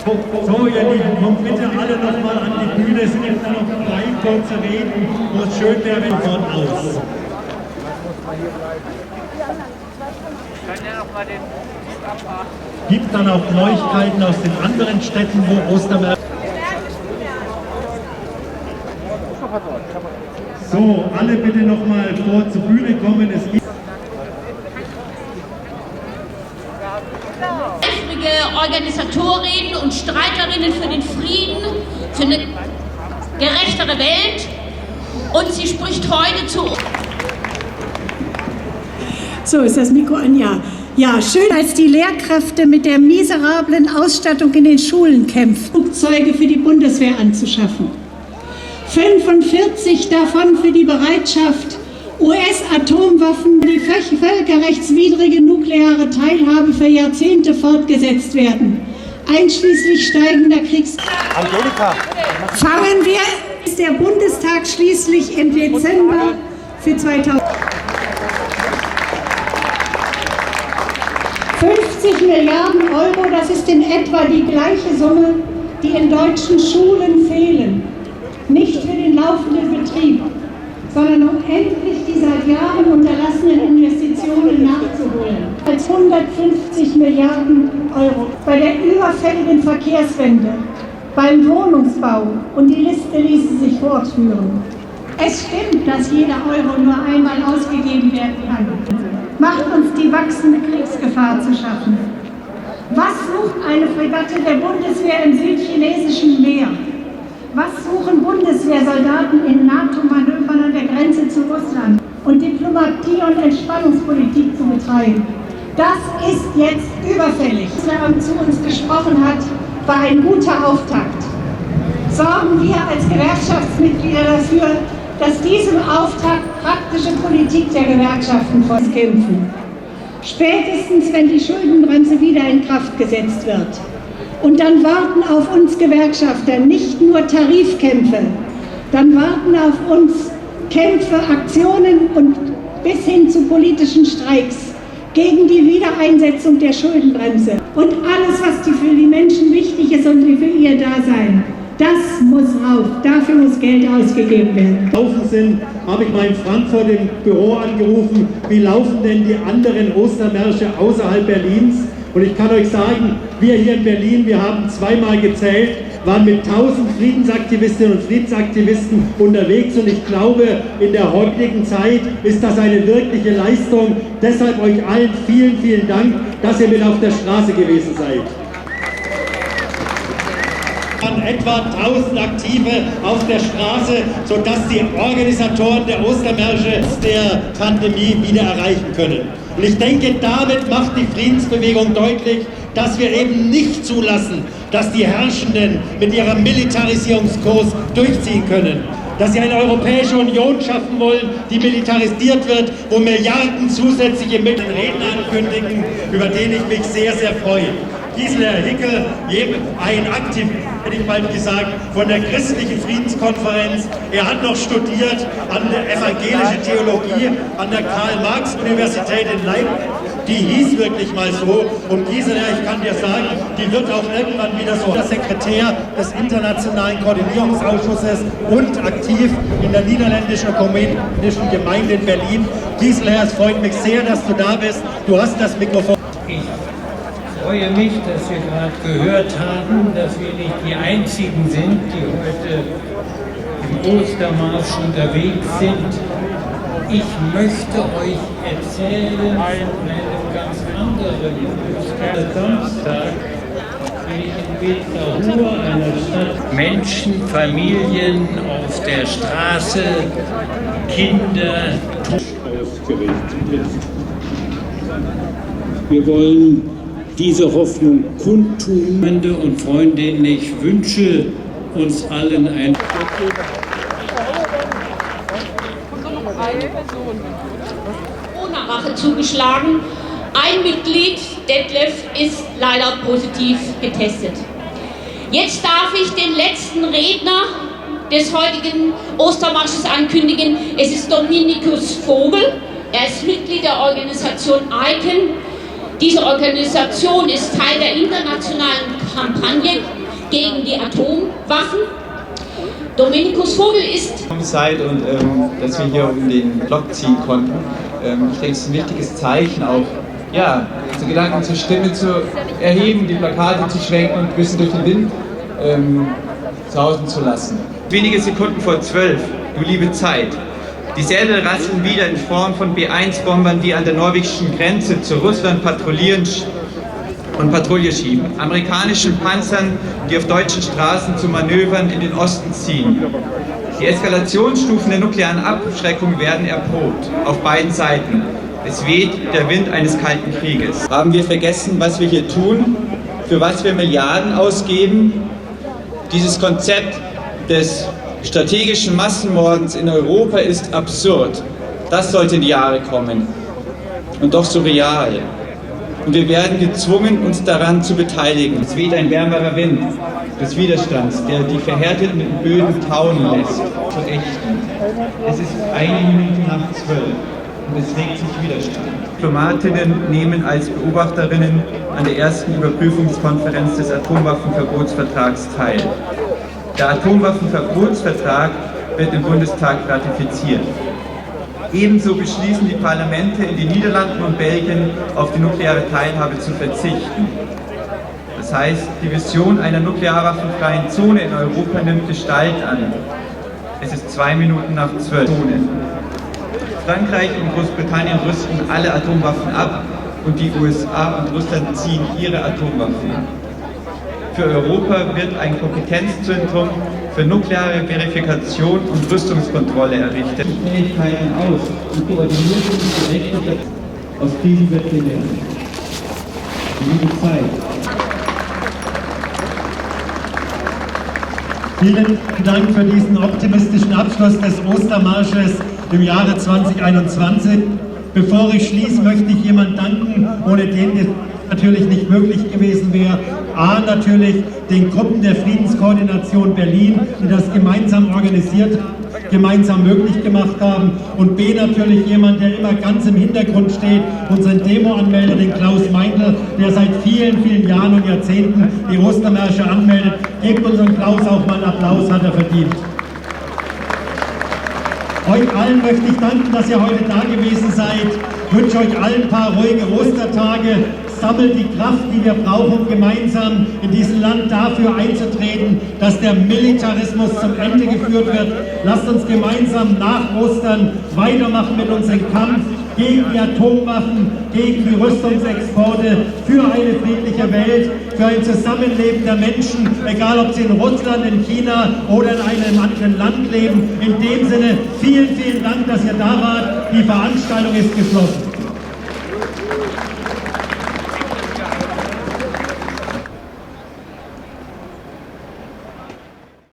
So, ihr Lieben, kommt bitte alle noch mal an die Bühne. Es gibt da noch 3 kurze Reden, wo es schön wäre, wenn von aus. Gibt dann auch Neuigkeiten aus den anderen Städten, wo Ostermärkte. So, alle bitte noch mal vor zur Bühne kommen. Es gibt Organisatorinnen und Streiterinnen für den Frieden, für eine gerechtere Welt, und sie spricht heute zu uns. So, ist das Mikro an? Ja. Ja, schön, als die Lehrkräfte mit der miserablen Ausstattung in den Schulen kämpfen, Flugzeuge für die Bundeswehr anzuschaffen. 45 davon für die Bereitschaft, US-Atomwaffen, die völkerrechtswidrige nukleare Teilhabe für Jahrzehnte fortgesetzt werden, einschließlich steigender Fangen wir, ist der Bundestag schließlich im Dezember für 2000. 50 Milliarden Euro, das ist in etwa die gleiche Summe, die in deutschen Schulen fehlen. Nicht für den laufenden Betrieb, sondern um endlich die seit Jahren unterlassenen Investitionen nachzuholen. Als 150 Milliarden Euro bei der überfälligen Verkehrswende, beim Wohnungsbau, und die Liste ließe sich fortführen. Es stimmt, dass jeder Euro nur einmal ausgegeben werden kann. Macht uns die wachsende Kriegsgefahr zu schaffen. Was sucht eine Fregatte der Bundeswehr im südchinesischen Meer? Was suchen Bundeswehrsoldaten in NATO-Manövern an der Grenze zu Russland? Und Diplomatie und Entspannungspolitik zu betreiben. Das ist jetzt überfällig. Was zu uns gesprochen hat, war ein guter Auftakt. Sorgen wir als Gewerkschaftsmitglieder dafür, dass diesem Auftakt praktische Politik der Gewerkschaften kämpfen. Spätestens, wenn die Schuldenbremse wieder in Kraft gesetzt wird. Und dann warten auf uns Gewerkschafter nicht nur Tarifkämpfe, dann warten auf uns Kämpfe, Aktionen und bis hin zu politischen Streiks gegen die Wiedereinsetzung der Schuldenbremse. Und alles, was für die Menschen wichtig ist und für ihr Dasein, das muss rauf. Dafür muss Geld ausgegeben werden. Sind, habe ich mal in Frankfurt im Büro angerufen, wie laufen denn die anderen Ostermärsche außerhalb Berlins? Und ich kann euch sagen, wir hier in Berlin, wir haben zweimal gezählt, waren mit 1000 Friedensaktivistinnen und Friedensaktivisten unterwegs, und ich glaube, in der heutigen Zeit ist das eine wirkliche Leistung. Deshalb euch allen vielen, vielen Dank, dass ihr mit auf der Straße gewesen seid. Etwa 1000 Aktive auf der Straße, sodass die Organisatoren der Ostermärsche der Pandemie wieder erreichen können. Und ich denke, damit macht die Friedensbewegung deutlich, dass wir eben nicht zulassen, dass die Herrschenden mit ihrem Militarisierungskurs durchziehen können. Dass sie eine Europäische Union schaffen wollen, die militarisiert wird, wo Milliarden zusätzliche Mittel Reden ankündigen, über den ich mich sehr, sehr freue. Gisela Hickel, ein Aktivist, hätte ich bald gesagt, von der Christlichen Friedenskonferenz. Er hat noch studiert an der evangelischen Theologie an der Karl-Marx-Universität in Leipzig. Die hieß wirklich mal so. Und Gisela, ich kann dir sagen, die wird auch irgendwann wieder so der Sekretär des Internationalen Koordinierungsausschusses und aktiv in der niederländischen ökumenischen Gemeinde in Berlin. Gisela, es freut mich sehr, dass du da bist. Du hast das Mikrofon. Ich freue mich, dass wir gerade gehört haben, dass wir nicht die Einzigen sind, die heute im Ostermarsch unterwegs sind. Ich möchte euch erzählen von einem ganz anderen Samstag, bin ich in Winterthur, einer Stadt. Menschen, Familien auf der Straße, Kinder. Ausgerichtet ist. Wir wollen diese Hoffnung kundtun. Freunde und Freundinnen, ich wünsche uns allen ein Corona-Rache zugeschlagen. Ein Mitglied, Detlef, ist leider positiv getestet. Jetzt darf ich den letzten Redner des heutigen Ostermarsches ankündigen. Es ist Dominikus Vogel. Er ist Mitglied der Organisation ICAN. Diese Organisation ist Teil der internationalen Kampagne gegen die Atomwaffen. Dominikus Vogel ist... Zeit und dass wir hier um den Block ziehen konnten. Ich denke, es ist ein wichtiges Zeichen auch, ja, unsere Gedanken zur Stimme zu erheben, die Plakate zu schwenken und ein bisschen durch den Wind sausen zu lassen. Wenige Sekunden vor 12, du liebe Zeit. Die Säbel rasseln wieder in Form von B-1-Bombern, die an der norwegischen Grenze zu Russland patrouillieren und Patrouille schieben. Amerikanischen Panzern, die auf deutschen Straßen zu Manövern in den Osten ziehen. Die Eskalationsstufen der nuklearen Abschreckung werden erprobt, auf beiden Seiten. Es weht der Wind eines kalten Krieges. Haben wir vergessen, was wir hier tun, für was wir Milliarden ausgeben? Dieses Konzept des strategischen Massenmordens in Europa ist absurd. Das sollte in die Jahre kommen. Und doch so real. Und wir werden gezwungen, uns daran zu beteiligen. Es weht ein wärmerer Wind des Widerstands, der die verhärteten Böden tauen lässt, zu ächten. Es ist 1 Minute nach 12 und es regt sich Widerstand. Diplomatinnen nehmen als Beobachterinnen an der ersten Überprüfungskonferenz des Atomwaffenverbotsvertrags teil. Der Atomwaffenverbotsvertrag wird im Bundestag ratifiziert. Ebenso beschließen die Parlamente in den Niederlanden und Belgien, auf die nukleare Teilhabe zu verzichten. Das heißt, die Vision einer nuklearwaffenfreien Zone in Europa nimmt Gestalt an. Es ist 2 Minuten nach 12. Frankreich und Großbritannien rüsten alle Atomwaffen ab und die USA und Russland ziehen ihre Atomwaffen. Für Europa wird ein Kompetenzzentrum für nukleare Verifikation und Rüstungskontrolle errichtet. Fähigkeiten aus und koordiniert und gerechnet aus Krisen wird gelernt. Liebe Zeit. Vielen Dank für diesen optimistischen Abschluss des Ostermarsches im Jahre 2021. Bevor ich schließe, möchte ich jemandem danken, ohne den es natürlich nicht möglich gewesen wäre. A, natürlich den Gruppen der Friedenskoordination Berlin, die das gemeinsam organisiert haben, gemeinsam möglich gemacht haben. Und B, natürlich jemand, der immer ganz im Hintergrund steht, unseren Demo-Anmelder, den Klaus Meindl, der seit vielen, vielen Jahren und Jahrzehnten die Ostermärsche anmeldet. Gebt unseren Klaus auch mal einen Applaus, hat er verdient. Euch allen möchte ich danken, dass ihr heute da gewesen seid. Ich wünsche euch allen ein paar ruhige Ostertage. Sammelt die Kraft, die wir brauchen, um gemeinsam in diesem Land dafür einzutreten, dass der Militarismus zum Ende geführt wird. Lasst uns gemeinsam nach Ostern weitermachen mit unserem Kampf gegen die Atomwaffen, gegen die Rüstungsexporte, für eine friedliche Welt, für ein Zusammenleben der Menschen, egal ob sie in Russland, in China oder in einem anderen Land leben. In dem Sinne, vielen, vielen Dank, dass ihr da wart. Die Veranstaltung ist geschlossen.